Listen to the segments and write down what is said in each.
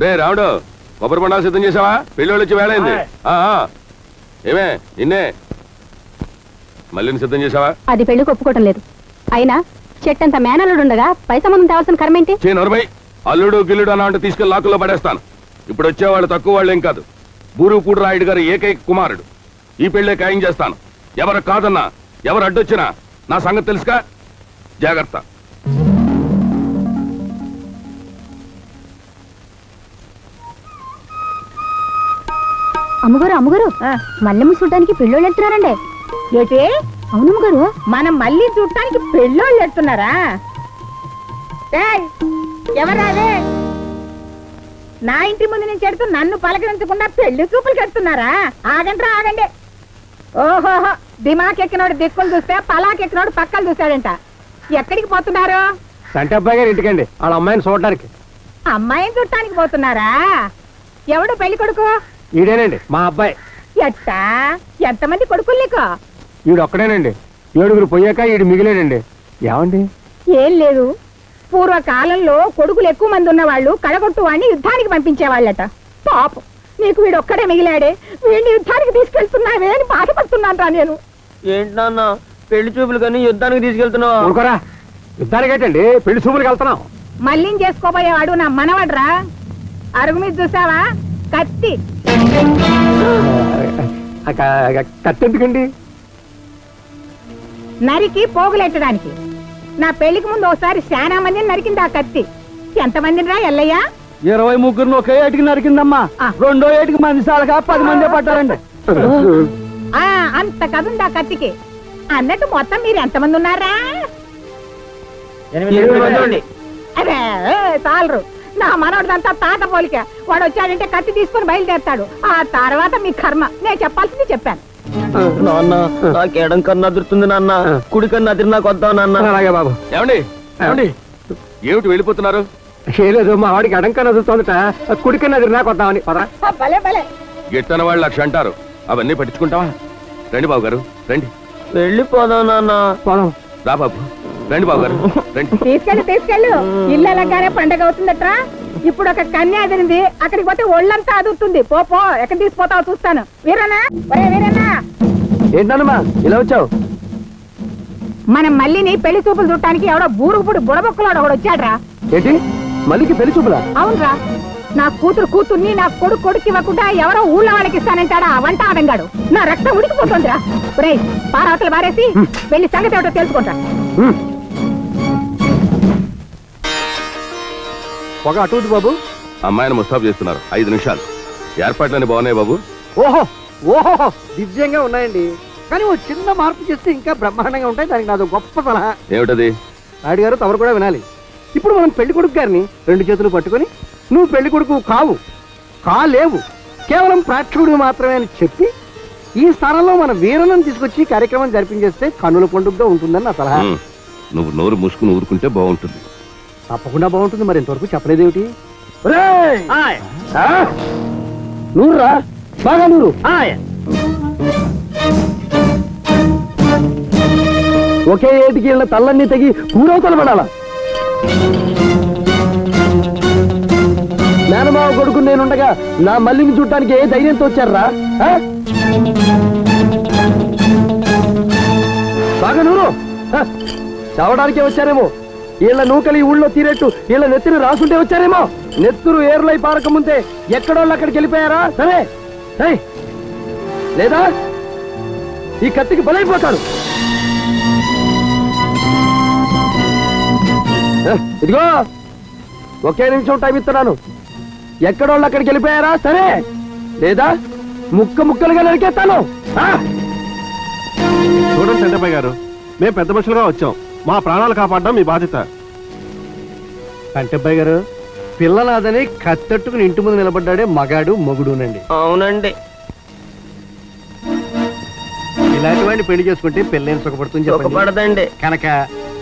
రే రావుడు, కొబ్బరి బొండాలు సిద్ధం చేసావా? పెళ్ళోళ్ళు వచ్చి వేళైంది. ఏమే నిన్నే మళ్ళీ సిద్ధం చేసావా? అది పెళ్లికి ఒప్పుకోవటం లేదు. అయినా చెట్టంత మేనల్లుడు ఉండగా పై సంబంధం తేవాల్సిన కర్మేంటి? నోర్మై, అల్లుడు గిల్లుడు అన్న అంటే తీసుకెళ్లి లాకుల్లో పడేస్తాను. ఇప్పుడు వచ్చేవాళ్ళు తక్కువ వాళ్ళు ఏం కాదు. బూరుపూడి రాయుడు గారు ఏకైక కుమారుడు. ఈ పెళ్లే ఖాయం చేస్తాను. ఎవరు కాదన్నా, ఎవరు అడ్డొచ్చినా నా సంగతి తెలుసుగా. జాగ్రత్త. అమ్మగారు అమ్మగారు, మల్లెమ్మ చూడటానికి పెళ్ళోళ్ళు వెళ్తున్నారండి. ఏంటి? అవునమ్మ గారు, మనం మళ్ళీ చూడటానికి పెళ్ళోళ్ళు వెళ్తున్నారా? ఎవరాదే? నా ఇంటి ముందు నుంచి ఎడుతూ నన్ను పలకరించకుండా పెళ్లి చూపులు కడుతున్నారా? ఆగండి. ఓహోహో, దిమాకెక్కినోడు దిక్కులు చూస్తే పలాకెక్కినోడు పక్కలు చూశాడంట. ఎక్కడికి పోతున్నారు? సంటి అబ్బాయి గారు ఇంటికండి, వాళ్ళ అమ్మాయిని చూడడానికి. అమ్మాయిని చూడటానికి పోతున్నారా? ఎవడు పెళ్లి కొడుకు? ఈడేనండి మా అబ్బాయి. ఎట్టా? ఎంతమంది కొడుకులు నీకు? ఈడొక్కడేనండి. 7 పోయాక ఈడు మిగిలేనండి. ఏమండి? ఏం లేదు, పూర్వకాలంలో కొడుకులు ఎక్కువ మంది ఉన్నవాళ్ళు కడగొట్టు వాడిని యుద్ధానికి పంపించేవాళ్ళట. పాపం, నీకు వీడొక్కడే మిగిలాడే. వీడిని యుద్ధానికి తీసుకెళ్తున్నావే అని బాధపడుతున్నాను రా నేను. ఏంటి నాన్న పెళ్లి చూపులు కానీ యుద్ధానికి తీసుకెళ్తున్నావు? అనుకోరా, యుద్ధానికి ఏంటండి, పెళ్లి చూపులకు వెళ్తున్నాం. మళ్ళీ చేసుకోబోయేవాడు నా మనవడ్రా. అరుగు మీద చూసావా కత్తి? కత్తి ఎందుకండి? నరికి పోగులెట్టడానికి. నా పెళ్లికి ముందు ఒకసారి శానా మందిని నరికింది ఆ కత్తి. ఎంతమందిని రా ఎల్లయ్యా? 23 ఒకే ఏటికి నరికిందమ్మా. రెండో ఏటికి మంది సాలగా 10 మందే పట్టారండి. అంత కదుంది ఆ కత్తికి. అన్నట్టు మొత్తం మీరు ఎంతమంది ఉన్నారా? 8 అదే చాలరు. నా మనోడిదంతా తాత పోలిక. వాడు వచ్చాడంటే కత్తి తీసుకుని బయలుదేరతాడు. ఆ తర్వాత మీ కర్మ. నేను చెప్పాల్సింది చెప్పాను. నాన్న నాకు ఎడం కన్నా అదురుతుంది నాన్న, కుడి కన్నా అదిరి నాకు వద్దాం నాన్న. అలాగే బాబు. ఏమండి ఏమిటి వెళ్ళిపోతున్నారు? చేయలేదు, మా వాడికి ఎడంకన్నా అదురుతోందట, కుడికన్నా అదిరి నాకు వద్దామని. భలే భలే గిట్టన వాళ్ళు 1,00,000 అంటారు. అవన్నీ పట్టించుకుంటావా? రండి బాబు గారు రండి. వెళ్ళిపోదాం నాన్న. పోదాం రా బాబు, రండి బాబు గారు రండి. తీసుకెళ్ళు. ఇల్లు ఎలాగానే పండగ అవుతుందట్రా. ఇప్పుడు ఒక కన్య అదిరింది, అక్కడికి పోతే ఒళ్ళంతా అదురుతుంది. పో ఎక్కడ తీసుకుపోతావు చూస్తాను. వీరన్నా, వీరన్నా, ఏంటమ్మా ఇలా వచ్చావు? మనం మళ్ళీని పెళ్లి చూపులు చూడటానికి ఎవడో బూరుగుపుడు బుడబొక్కలోడు ఒకడు వచ్చాడ్రా. ఏంటి మళ్ళీకి పెళ్లి చూపులా? అవునరా, నా కూతుర్ని నా కొడుకు ఇవ్వకుండా ఎవరో ఊళ్ళో వాళ్ళకి ఇస్తానంటాడా వంట ఆడంగాడు. నా రక్తం ఉడికిపోతుందిరా. రే, పారావతలు బారేసి పెళ్లి సంగతి ఏమిటో తెలుసుకుంటా. ఒక అటు బాబు. అమ్మాయిని ముస్తాబు చేస్తున్నారు. 5 నిమిషాలు. ఏర్పాట్లన్నీ బాగున్నాయి బాబు. ఓహో దివ్యంగా ఉన్నాయండి. కానీ ఓ చిన్న మార్పు చేస్తే ఇంకా బ్రహ్మాండంగా ఉంటాయి. దానికి నాదో గొప్ప సలహా. ఏమిటది? నాయుడు గారు తమరు కూడా వినాలి. ఇప్పుడు మనం పెళ్లి కొడుకు గారిని 2 చేతులు పట్టుకొని, నువ్వు పెళ్లి కొడుకు కాలేవు, కేవలం ప్రేక్షకుడు మాత్రమే అని చెప్పి, ఈ స్థానంలో మన వీరలను తీసుకొచ్చి కార్యక్రమం జరిపించేస్తే కన్నుల పండుగగా ఉంటుందని నా సలహా. నువ్వు నోరు మూసుకుని ఊరుకుంటే బాగుంటుంది. తప్పకుండా బాగుంటుంది. మరి ఇంతవరకు చెప్పలేదేమిటి? నూరురా, బాగా నూరు. ఒకే ఏటికి వెళ్ళిన తల్లన్నీ తెగి కూరవతలు పడాలా? మేనమావ కొడుకు నేనుండగా నా మల్లిని చూడటానికి ఏ ధైర్యంతో వచ్చారా? బాగా నూరు. చావడానికే వచ్చారేమో. వీళ్ళ నూకలి ఊళ్ళో తీరేట్టు వీళ్ళ నెత్తిని రాసుంటే వచ్చారేమో. నెత్తురు ఏర్లై పారక ముందే ఎక్కడోళ్ళు అక్కడికి వెళ్ళిపోయారా? సరే లేదా ఈ కత్తికి బలైపోతారు. ఇదిగో ఒకే నిమిషం టైం ఇస్తున్నాను. ఎక్కడోళ్ళు అక్కడికి వెళ్ళిపోయారా? సరే లేదా ముక్కలుగా నరికేస్తాను. చూడండి చంద్రబాబు గారు, మేము పెద్ద మనుషులుగా వచ్చాం. మా ప్రాణాలు కాపాడడం మీ బాధ్యత. కంటబ్బాయి గారు, పిల్లనాదని కత్తెట్టుకుని ఇంటి ముందు నిలబడ్డాడే మగాడు మొగుడునండి. అవునండి. ఇలాంటి వాడిని పెళ్లి చేసుకుంటే పెళ్ళేం సుఖపడుతుంది చెప్పండి. కనుక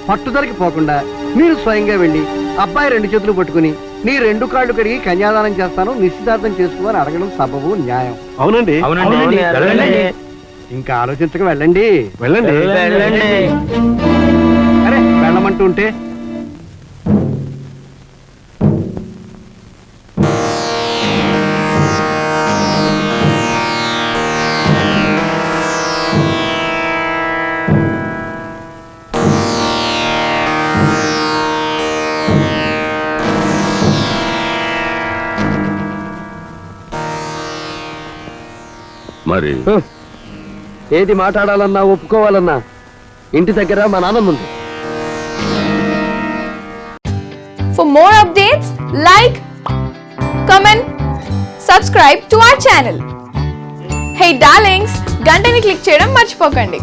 పట్టుదలకి పోకుండా మీరు స్వయంగా వెళ్ళి అబ్బాయి 2 చేతులు పట్టుకుని నీ 2 కాళ్ళు కడిగి కన్యాదానం చేస్తాను, నిశ్చితార్థం చేసుకోవాలని అడగడం సబబు న్యాయం. అవునండి. ఇంకా ఆలోచించక వెళ్ళండి. వెళ్ళండి. అరే వెళ్ళమంటూ ఉంటే మరి ఏది మాట్లాడాలన్నా ఒప్పుకోవాలన్నా ఇంటి దగ్గర మా నాన్న ముందు. For more updates, like, comment, subscribe to our channel. Hey darlings, గంటని click చేయడం మర్చిపోకండి.